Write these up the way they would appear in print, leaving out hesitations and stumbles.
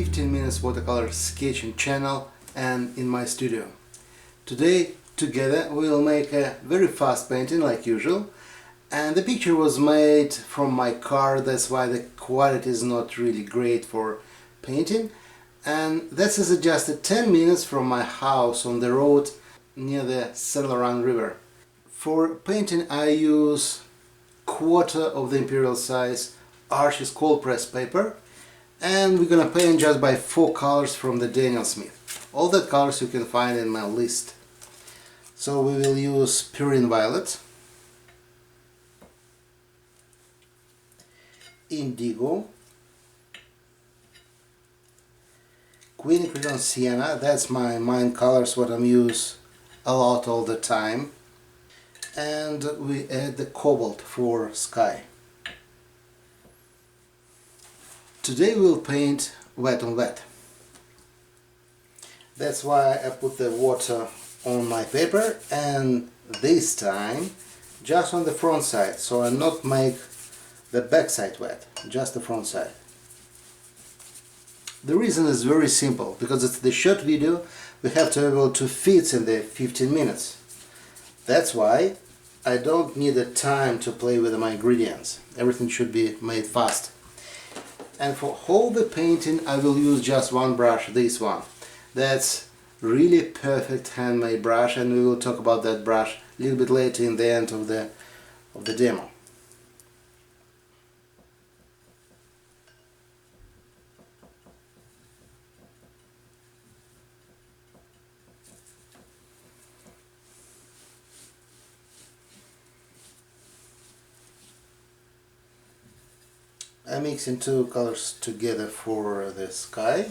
15 minutes watercolor sketching channel and in my studio. Today together we will make a very fast painting like usual, and the picture was made from my car, that's why the quality is not really great for painting, and this is just 10 minutes from my house on the road near the Alizarin river. For painting I use quarter of the imperial size Arches cold press paper, and we're gonna paint just by 4 colors from the Daniel Smith. All the colors you can find in my list. So we will use Perylene violet, Indigo, Quinacridone Sienna, that's my main colors what I'm use a lot all the time, and we add the Cobalt for sky. Today we'll paint wet on wet. That's why I put the water on my paper, and this time just on the front side, so I not make the back side wet, just the front side. The reason is very simple, because it's the short video, we have to be able to fit in the 15 minutes. That's why I don't need the time to play with my ingredients. Everything should be made fast. And for all the painting I will use just one brush, this one. That's really perfect handmade brush, and we will talk about that brush a little bit later in the end of the demo. I'm mixing 2 colors together for the sky.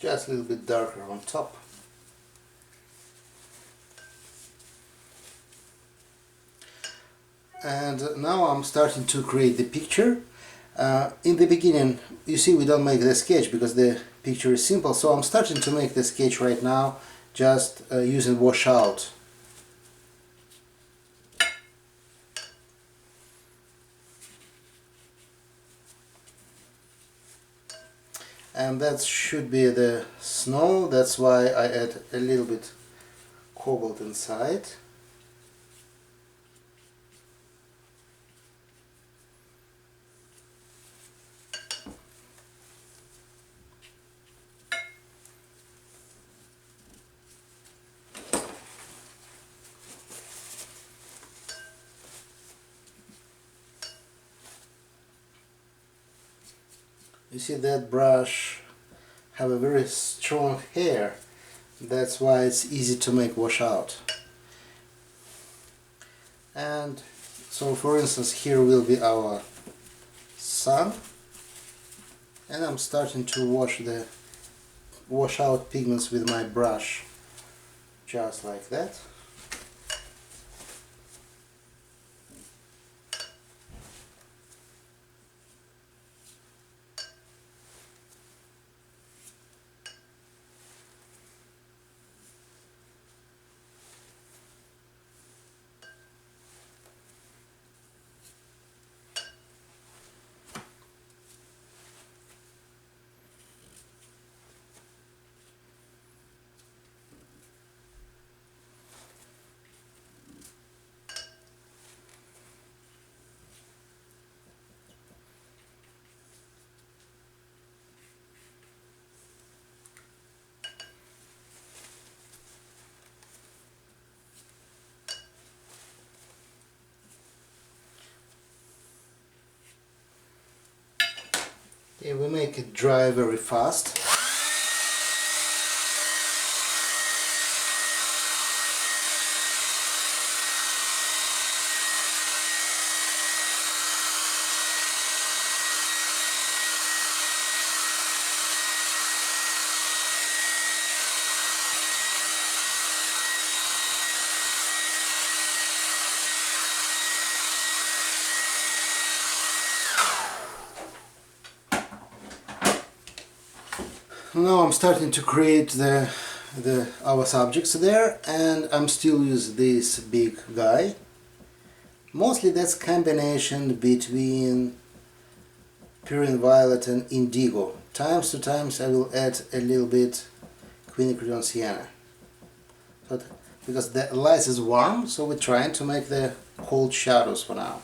Just a little bit darker on top. And now I'm starting to create the picture. In the beginning, you see, we don't make the sketch because the picture is simple, so I'm starting to make the sketch right now just using washout. And that should be the snow, that's why I add a little bit cobalt inside. You see that brush have a very strong hair, that's why it's easy to make washout. And so for instance here will be our sun, and I'm starting to wash out pigments with my brush, just like that. Okay, we make it dry very fast. Now I'm starting to create our subjects there, and I'm still using this big guy. Mostly that's combination between Perylene Violet and Indigo. Times to times I will add a little bit Quinacridone Sienna. Because the light is warm, so we're trying to make the cold shadows for now.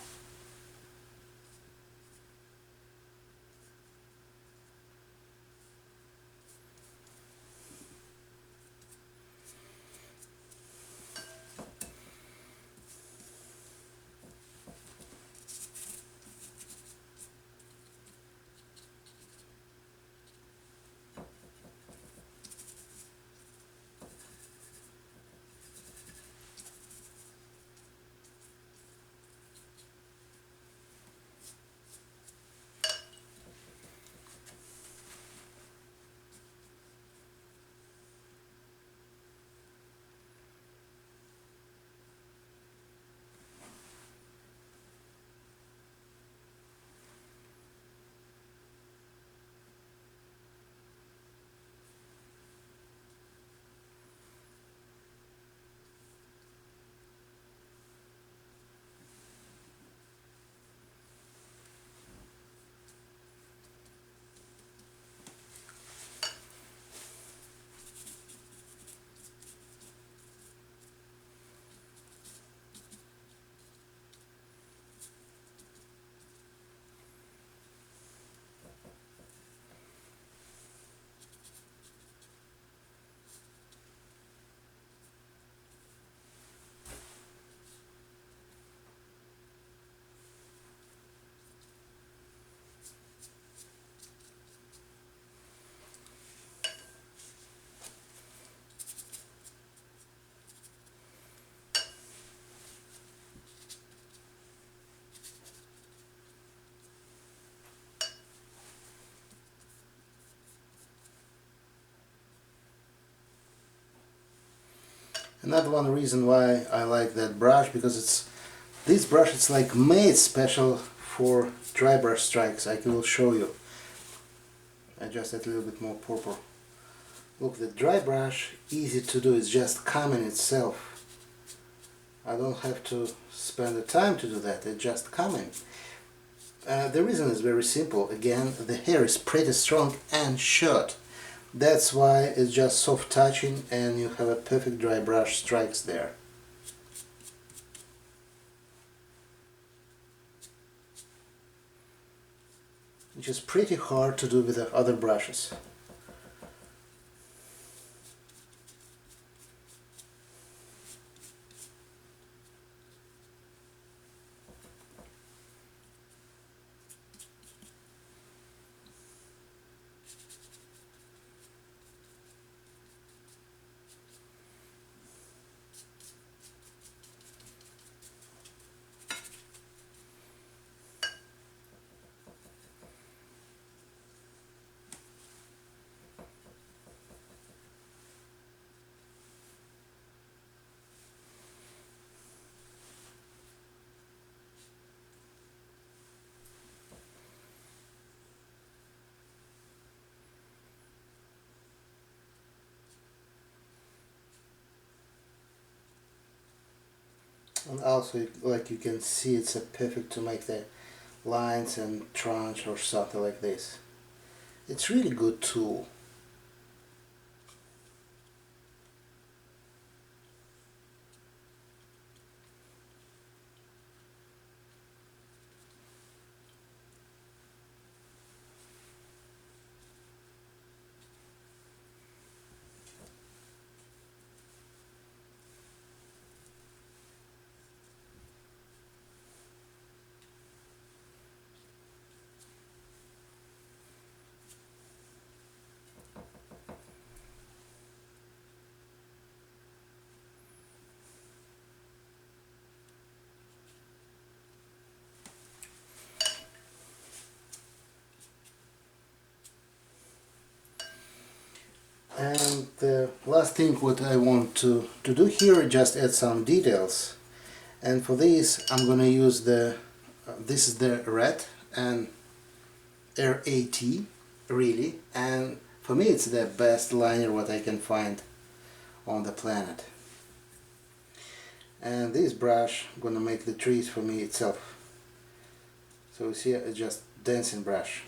Another one reason why I like that brush, because this brush it's like made special for dry brush strikes. I will show you. I just add a little bit more purple. Look, the dry brush, easy to do, it's just coming itself. I don't have to spend the time to do that, it's just coming. The reason is very simple. Again, the hair is pretty strong and short. That's why it's just soft touching and you have a perfect dry brush strikes there. Which is pretty hard to do with the other brushes. And also, like you can see, it's a perfect to make the lines and tranche or something like this. It's really good tool. And the last thing what I want to do here is just add some details. And for this I'm gonna use this is the red and RAT really, and For me it's the best liner what I can find on the planet. And this brush gonna make the trees for me itself. So you see, it's just dancing brush.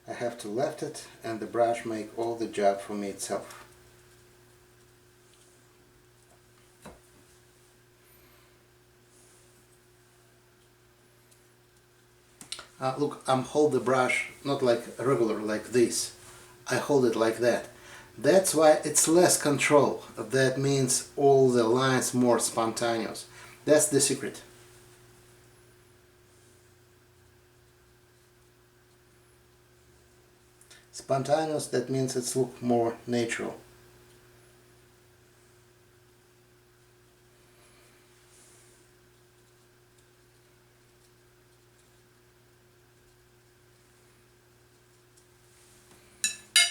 I have to left it and the brush make all the job for me itself. Look, I'm hold the brush not like regular like this. I hold it like that. That's why it's less control. That means all the lines more spontaneous. That's the secret. Spontaneous, that means it's look more natural.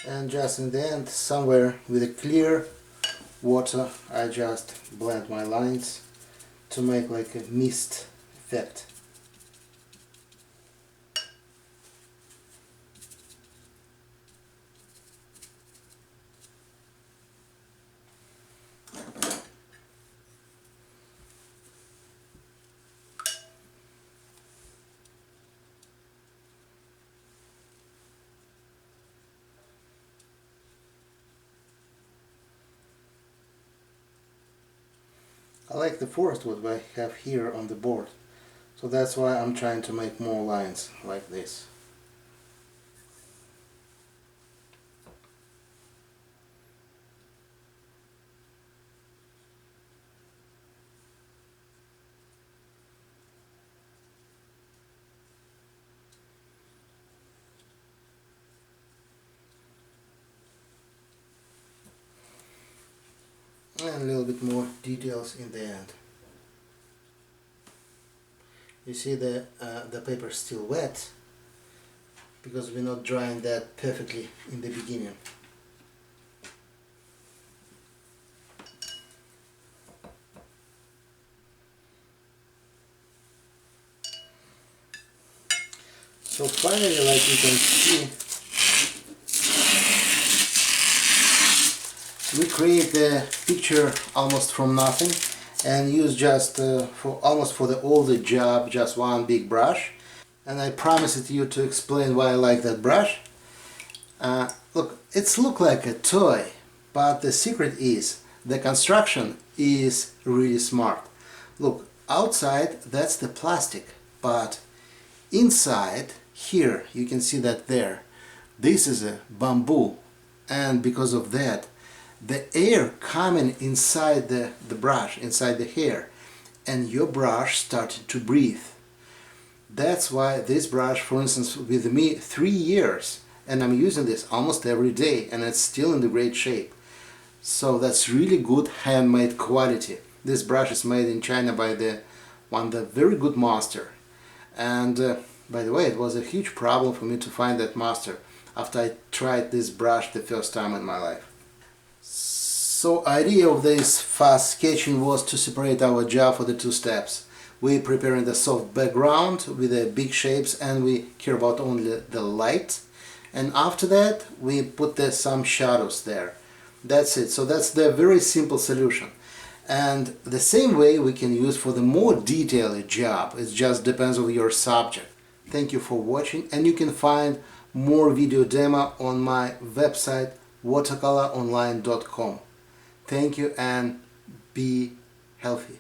And just in the end, somewhere with a clear water, I just blend my lines to make like a mist effect. I like the forest what I have here on the board, so that's why I'm trying to make more lines like this. And a little bit more details in the end. You see the paper is still wet because we're not drying that perfectly in the beginning. So finally, like you can see, we create the picture almost from nothing and use just for all the job just one big brush. And I promised you to explain why I like that brush. Look, it's look like a toy, but the secret is the construction is really smart. Look, outside that's the plastic, but inside here you can see that there, this is a bamboo, and because of that the air coming inside the brush, inside the hair, and your brush started to breathe. That's why this brush, for instance, with me 3 years, and I'm using this almost every day, and it's still in the great shape. So that's really good handmade quality. This brush is made in China by the very good master. And by the way, it was a huge problem for me to find that master after I tried this brush the first time in my life. So idea of this fast sketching was to separate our job for the 2 steps. We preparing the soft background with the big shapes and we care about only the light. And after that we put some shadows there. That's it. So that's the very simple solution. And the same way we can use for the more detailed job. It just depends on your subject. Thank you for watching, and you can find more video demo on my website watercoloronline.com. Thank you and be healthy.